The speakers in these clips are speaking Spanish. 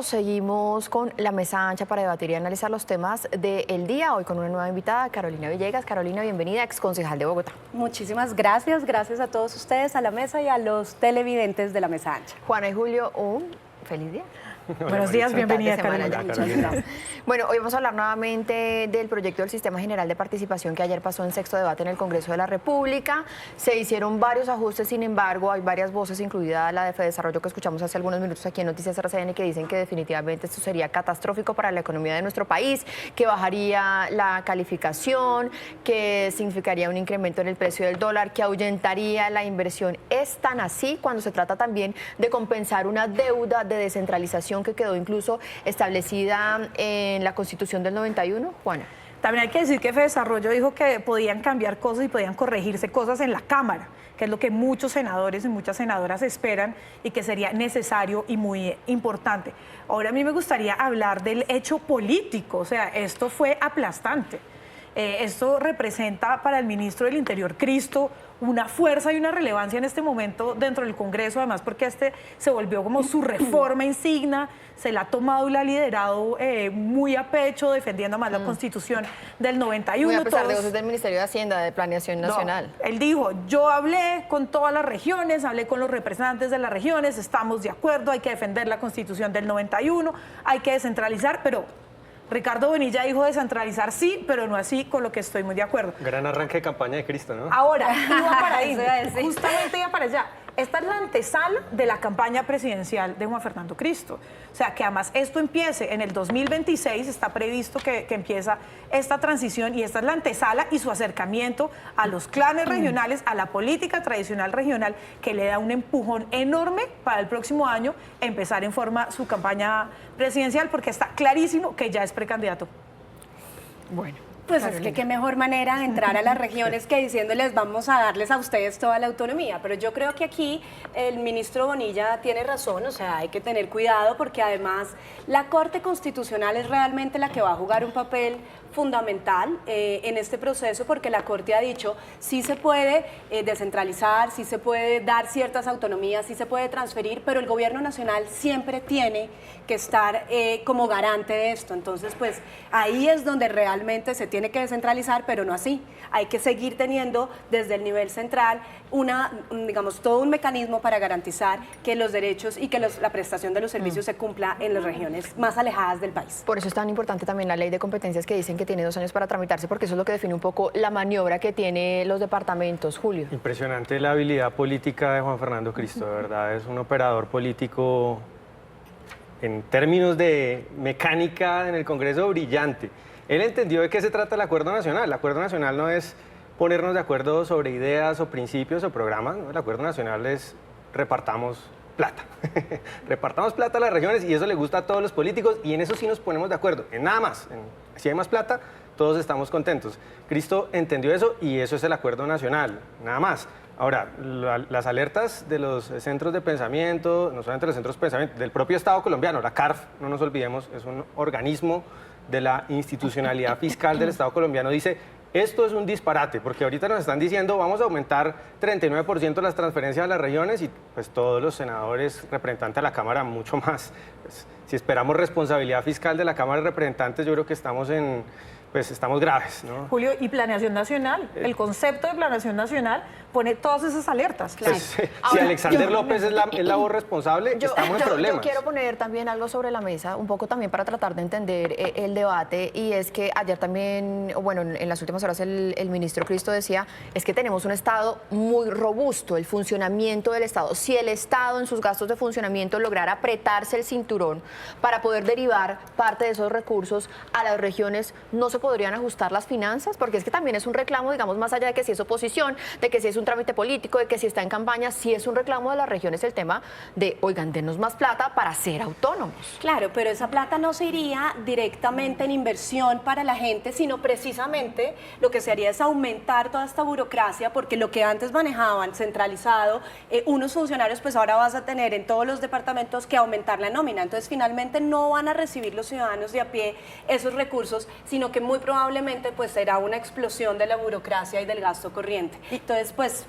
Seguimos con la mesa ancha para debatir y analizar los temas del día. Hoy con una nueva invitada, Carolina Villegas. Carolina, bienvenida, exconcejal de Bogotá. Muchísimas gracias, gracias a todos ustedes, a la mesa y a los televidentes de la mesa ancha. Juana y Julio, un feliz día. Buenos días, bienvenida Carolina. Muchas gracias. Bueno, hoy vamos a hablar nuevamente del proyecto del Sistema General de Participación que ayer pasó en sexto debate en el Congreso de la República. Se hicieron varios ajustes, sin embargo, hay varias voces, incluida la de Fedesarrollo que escuchamos hace algunos minutos aquí en Noticias RCN, que dicen que definitivamente esto sería catastrófico para la economía de nuestro país, que bajaría la calificación, que significaría un incremento en el precio del dólar, que ahuyentaría la inversión. ¿Es tan así cuando se trata también de compensar una deuda de descentralización que quedó incluso establecida en la Constitución del 91, Juana? También hay que decir que Fedesarrollo dijo que podían cambiar cosas y podían corregirse cosas en la Cámara, que es lo que muchos senadores y muchas senadoras esperan y que sería necesario y muy importante. Ahora a mí me gustaría hablar del hecho político, o sea, esto fue aplastante. Esto representa para el ministro del Interior, Cristo, una fuerza y una relevancia en este momento dentro del Congreso, además porque este se volvió como su reforma insignia, se la ha tomado y la ha liderado muy a pecho, defendiendo más la Constitución del 91. Muy a pesar de voces del Ministerio de Hacienda, de Planeación Nacional. No, él dijo, yo hablé con todas las regiones, hablé con los representantes de las regiones, estamos de acuerdo, hay que defender la Constitución del 91, hay que descentralizar, pero Ricardo Bonilla dijo descentralizar sí, pero no así, con lo que estoy muy de acuerdo. Gran arranque de campaña de Cristo, ¿no? Ahora, iba para ahí, justamente iba para allá. Esta es la antesala de la campaña presidencial de Juan Fernando Cristo. O sea, que además esto empiece en el 2026, está previsto que empieza esta transición y esta es la antesala y su acercamiento a los clanes regionales, a la política tradicional regional, que le da un empujón enorme para el próximo año empezar en forma su campaña presidencial, porque está clarísimo que ya es precandidato. Bueno. Pues Carolina, es que qué mejor manera de entrar a las regiones que diciéndoles vamos a darles a ustedes toda la autonomía. Pero yo creo que aquí el ministro Bonilla tiene razón, o sea, hay que tener cuidado porque además la Corte Constitucional es realmente la que va a jugar un papel fundamental en este proceso, porque la Corte ha dicho sí se puede descentralizar, sí se puede dar ciertas autonomías, sí se puede transferir, pero el gobierno nacional siempre tiene que estar como garante de esto. Entonces, pues ahí es donde realmente se tiene que descentralizar, pero no así. Hay que seguir teniendo desde el nivel central digamos, todo un mecanismo para garantizar que los derechos y que la prestación de los servicios se cumpla en las regiones más alejadas del país. Por eso es tan importante también la ley de competencias que dicen que tiene 2 años para tramitarse, porque eso es lo que define un poco la maniobra que tienen los departamentos. Julio. Impresionante la habilidad política de Juan Fernando Cristo, de verdad, es un operador político en términos de mecánica en el Congreso brillante. Él entendió de qué se trata el Acuerdo Nacional. El Acuerdo Nacional no es ponernos de acuerdo sobre ideas o principios o programas, ¿no? El Acuerdo Nacional es repartamos plata. Repartamos plata a las regiones y eso le gusta a todos los políticos y en eso sí nos ponemos de acuerdo, en nada más. Si hay más plata, todos estamos contentos. Cristo entendió eso y eso es el Acuerdo Nacional, nada más. Ahora, las alertas de los centros de pensamiento, no solamente los centros de pensamiento, del propio Estado colombiano, la CARF, no nos olvidemos, es un organismo de la institucionalidad fiscal del Estado colombiano, dice, esto es un disparate, porque ahorita nos están diciendo vamos a aumentar 39% las transferencias a las regiones y pues todos los senadores, representantes de la Cámara, mucho más. Pues, si esperamos responsabilidad fiscal de la Cámara de Representantes, yo creo que estamos estamos graves, ¿no? Julio, y planeación nacional, el concepto de planeación nacional pone todas esas alertas. Claro. Pues, si Alexander López es la voz responsable, estamos en problemas. Yo quiero poner también algo sobre la mesa, un poco también para tratar de entender el debate, y es que ayer también, bueno, en las últimas horas el ministro Cristo decía, es que tenemos un Estado muy robusto, el funcionamiento del Estado. Si el Estado en sus gastos de funcionamiento lograra apretarse el cinturón para poder derivar parte de esos recursos a las regiones, no se podrían ajustar las finanzas, porque es que también es un reclamo, digamos, más allá de que si es oposición, de que si es un trámite político, de que si está en campaña, si es un reclamo de las regiones el tema de, oigan, denos más plata para ser autónomos. Claro, pero esa plata no se iría directamente en inversión para la gente, sino precisamente lo que se haría es aumentar toda esta burocracia, porque lo que antes manejaban centralizado, unos funcionarios, pues ahora vas a tener en todos los departamentos que aumentar la nómina, entonces finalmente no van a recibir los ciudadanos de a pie esos recursos, sino que muy probablemente pues será una explosión de la burocracia y del gasto corriente. Entonces, pues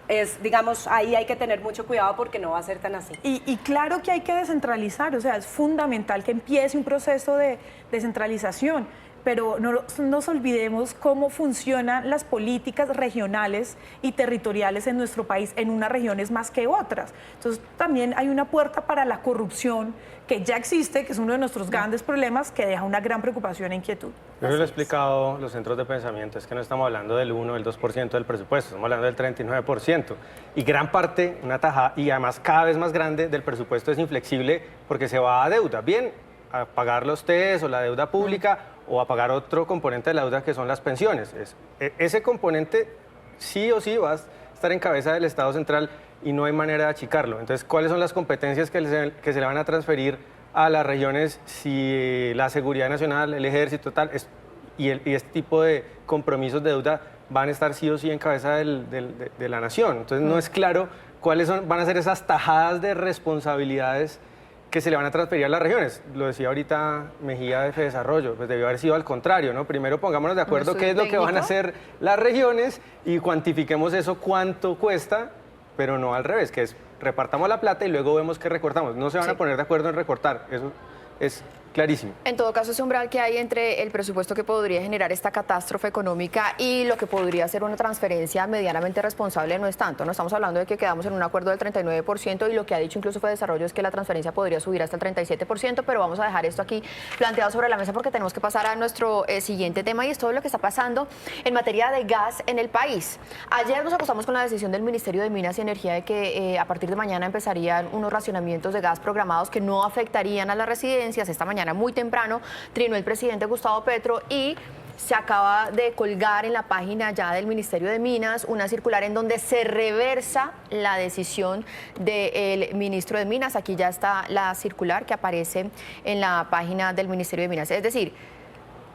es, digamos, ahí hay que tener mucho cuidado porque no va a ser tan así. Y claro que hay que descentralizar, o sea, es fundamental que empiece un proceso de descentralización, pero no nos olvidemos cómo funcionan las políticas regionales y territoriales en nuestro país, en unas regiones más que otras. Entonces, también hay una puerta para la corrupción que ya existe, que es uno de nuestros grandes problemas, que deja una gran preocupación e inquietud. Yo lo he explicado los centros de pensamiento, es que no estamos hablando del 1 o el 2% del presupuesto, estamos hablando del 39%. Y gran parte, una tajada, y además cada vez más grande del presupuesto es inflexible porque se va a deuda. Bien, a pagar los TES o la deuda pública o a pagar otro componente de la deuda que son las pensiones. Ese componente sí o sí va a estar en cabeza del Estado central y no hay manera de achicarlo. Entonces, ¿cuáles son las competencias que se le van a transferir a las regiones si la seguridad nacional, el ejército, tal, y este tipo de compromisos de deuda van a estar sí o sí en cabeza de la nación? Entonces, no es claro cuáles van a ser esas tajadas de responsabilidades que se le van a transferir a las regiones. Lo decía ahorita Mejía de Fedesarrollo, pues debió haber sido al contrario, ¿no? Primero pongámonos de acuerdo qué es lo que van a hacer las regiones y cuantifiquemos eso, cuánto cuesta, pero no al revés, que es repartamos la plata y luego vemos qué recortamos. No se van a poner de acuerdo en recortar, eso es clarísimo. En todo caso, ese umbral que hay entre el presupuesto que podría generar esta catástrofe económica y lo que podría ser una transferencia medianamente responsable no es tanto. No estamos hablando de que quedamos en un acuerdo del 39% y lo que ha dicho incluso Fedesarrollo es que la transferencia podría subir hasta el 37%, pero vamos a dejar esto aquí planteado sobre la mesa porque tenemos que pasar a nuestro siguiente tema y es todo lo que está pasando en materia de gas en el país. Ayer nos acostamos con la decisión del Ministerio de Minas y Energía de que a partir de mañana empezarían unos racionamientos de gas programados que no afectarían a las residencias. Esta mañana muy temprano trinó el presidente Gustavo Petro y se acaba de colgar en la página ya del Ministerio de Minas una circular en donde se reversa la decisión del ministro de Minas. Aquí ya está la circular que aparece en la página del Ministerio de Minas. Es decir,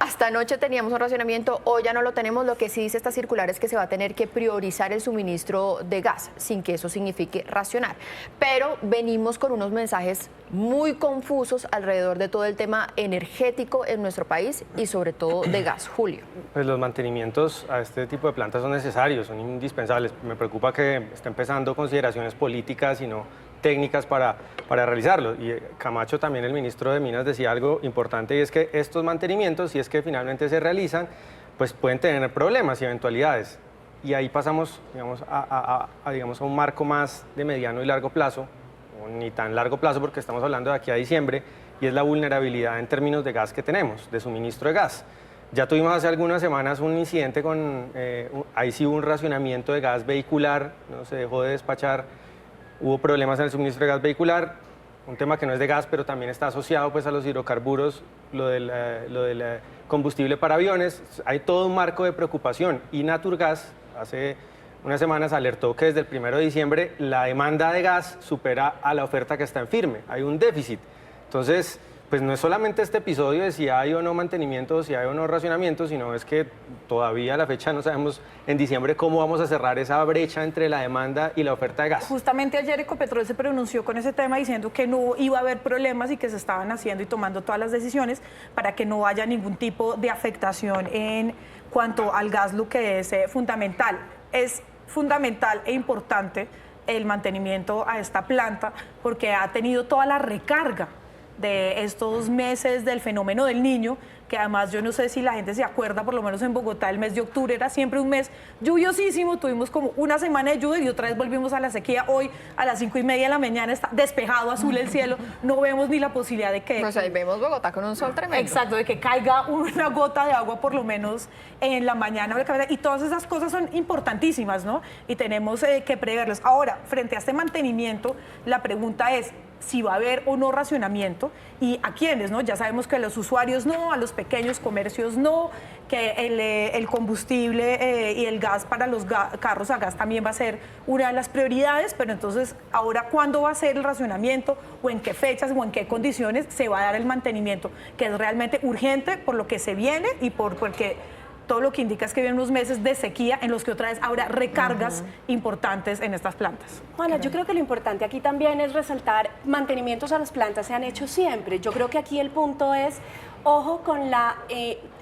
hasta anoche teníamos un racionamiento, hoy ya no lo tenemos. Lo que sí dice esta circular es que se va a tener que priorizar el suministro de gas, sin que eso signifique racionar. Pero venimos con unos mensajes muy confusos alrededor de todo el tema energético en nuestro país y sobre todo de gas. Julio. Pues los mantenimientos a este tipo de plantas son necesarios, son indispensables. Me preocupa que esté empezando consideraciones políticas y no técnicas para realizarlo. Y Camacho, también el ministro de Minas, decía algo importante y es que estos mantenimientos, si es que finalmente se realizan, pues pueden tener problemas y eventualidades. Y ahí pasamos, digamos, a un marco más de mediano y largo plazo, o ni tan largo plazo porque estamos hablando de aquí a diciembre, y es la vulnerabilidad en términos de gas que tenemos, de suministro de gas. Ya tuvimos hace algunas semanas un incidente ahí sí hubo un racionamiento de gas vehicular, no se dejó de despachar. Hubo problemas en el suministro de gas vehicular, un tema que no es de gas, pero también está asociado pues, a los hidrocarburos, lo del combustible para aviones. Hay todo un marco de preocupación y Naturgas hace unas semanas alertó que desde el 1 de diciembre la demanda de gas supera a la oferta que está en firme. Hay un déficit. Entonces, pues no es solamente este episodio de si hay o no mantenimiento, si hay o no racionamiento, sino es que todavía a la fecha no sabemos en diciembre cómo vamos a cerrar esa brecha entre la demanda y la oferta de gas. Justamente ayer Ecopetrol se pronunció con ese tema diciendo que no iba a haber problemas y que se estaban haciendo y tomando todas las decisiones para que no haya ningún tipo de afectación en cuanto al gas, lo que es fundamental. Es fundamental e importante el mantenimiento a esta planta porque ha tenido toda la recarga de estos meses del fenómeno del Niño, que además yo no sé si la gente se acuerda, por lo menos en Bogotá el mes de octubre era siempre un mes lluviosísimo, tuvimos como una semana de lluvia y otra vez volvimos a la sequía. Hoy a las 5:30 de la mañana está despejado, azul el cielo, no vemos ni la posibilidad de que... O sea, ahí vemos Bogotá con un sol tremendo. Exacto, de que caiga una gota de agua por lo menos en la mañana o la cabeza, y todas esas cosas son importantísimas, ¿no? Y tenemos que preverlas. Ahora, frente a este mantenimiento, la pregunta es si va a haber o no racionamiento y a quiénes, ¿no? Ya sabemos que a los usuarios no, a los pequeños comercios no, que el combustible y el gas para los carros a gas también va a ser una de las prioridades, pero entonces ahora ¿cuándo va a ser el racionamiento o en qué fechas o en qué condiciones se va a dar el mantenimiento? Que es realmente urgente por lo que se viene y porque todo lo que indica es que vienen unos meses de sequía en los que otra vez habrá recargas importantes en estas plantas. Juana, yo creo que lo importante aquí también es resaltar, mantenimientos a las plantas se han hecho siempre. Yo creo que aquí el punto es, Ojo con la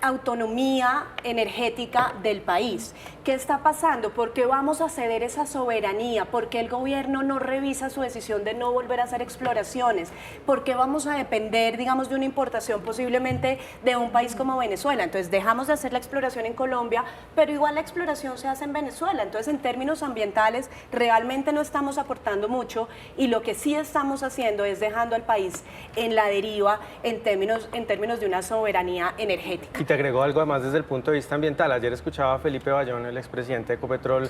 autonomía energética del país. ¿Qué está pasando? ¿Por qué vamos a ceder esa soberanía? ¿Por qué el gobierno no revisa su decisión de no volver a hacer exploraciones? ¿Por qué vamos a depender, digamos, de una importación posiblemente de un país como Venezuela? Entonces dejamos de hacer la exploración en Colombia, pero igual la exploración se hace en Venezuela. Entonces en términos ambientales realmente no estamos aportando mucho y lo que sí estamos haciendo es dejando al país en la deriva en términos de una soberanía energética. Y te agregó algo además desde el punto de vista ambiental. Ayer escuchaba a Felipe Bayón, el expresidente de Ecopetrol,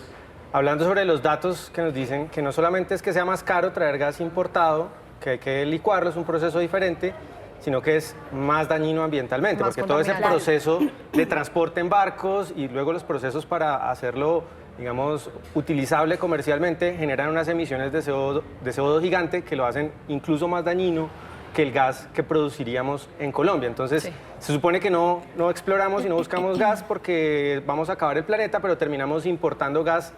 hablando sobre los datos que nos dicen que no solamente es que sea más caro traer gas importado, que hay que licuarlo, es un proceso diferente, sino que es más dañino ambientalmente, Más porque todo ese contaminante. proceso de transporte en barcos y luego los procesos para hacerlo, digamos, utilizable comercialmente, generan unas emisiones de CO2 gigante que lo hacen incluso más dañino que el gas que produciríamos en Colombia. Entonces, Sí. se supone que no exploramos y no buscamos gas porque vamos a acabar el planeta, pero terminamos importando gas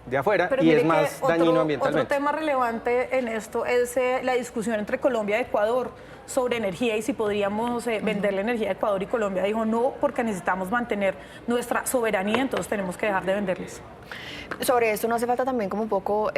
de afuera Pero y mire es que más dañino otro ambientalmente. tema relevante en esto es la discusión entre Colombia y Ecuador sobre energía y si podríamos vender la energía a Ecuador, y Colombia dijo no, porque necesitamos mantener nuestra soberanía, entonces tenemos que dejar de venderles. Sobre esto no hace falta también como un poco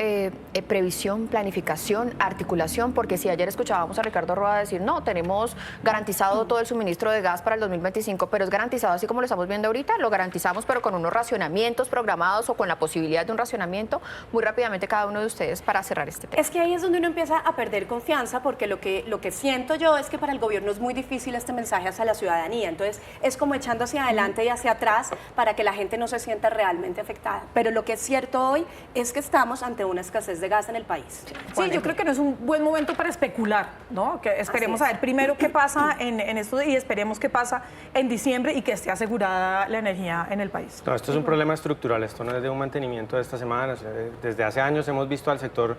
previsión, planificación, articulación, porque si ayer escuchábamos a Ricardo Roa decir, no, tenemos garantizado todo el suministro de gas para el 2025, pero es garantizado así como lo estamos viendo ahorita, lo garantizamos pero con unos racionamientos programados o con la posibilidad de un racionamiento, muy rápidamente cada uno de ustedes para cerrar este tema. Es que ahí es donde uno empieza a perder confianza porque lo que siento yo es que para el gobierno es muy difícil este mensaje hacia la ciudadanía. Entonces es como echando hacia adelante y hacia atrás para que la gente no se sienta realmente afectada. Pero lo que es cierto hoy es que estamos ante una escasez de gas en el país. Sí, yo creo que no es un buen momento para especular, ¿no? Que esperemos Así a es. ver primero qué pasa en esto y esperemos qué pasa en diciembre y que esté asegurada la energía en el país. No, esto es un problema estructural, esto no es de un mantenimiento de esta semana. Desde hace años hemos visto al sector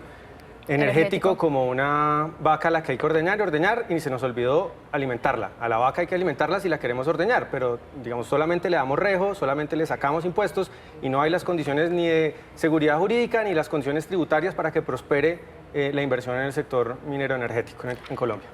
energético como una vaca a la que hay que ordeñar y se nos olvidó alimentarla. A la vaca hay que alimentarla si la queremos ordeñar, pero digamos solamente le damos rejo, solamente le sacamos impuestos y no hay las condiciones ni de seguridad jurídica ni las condiciones tributarias para que prospere la inversión en el sector minero energético en Colombia.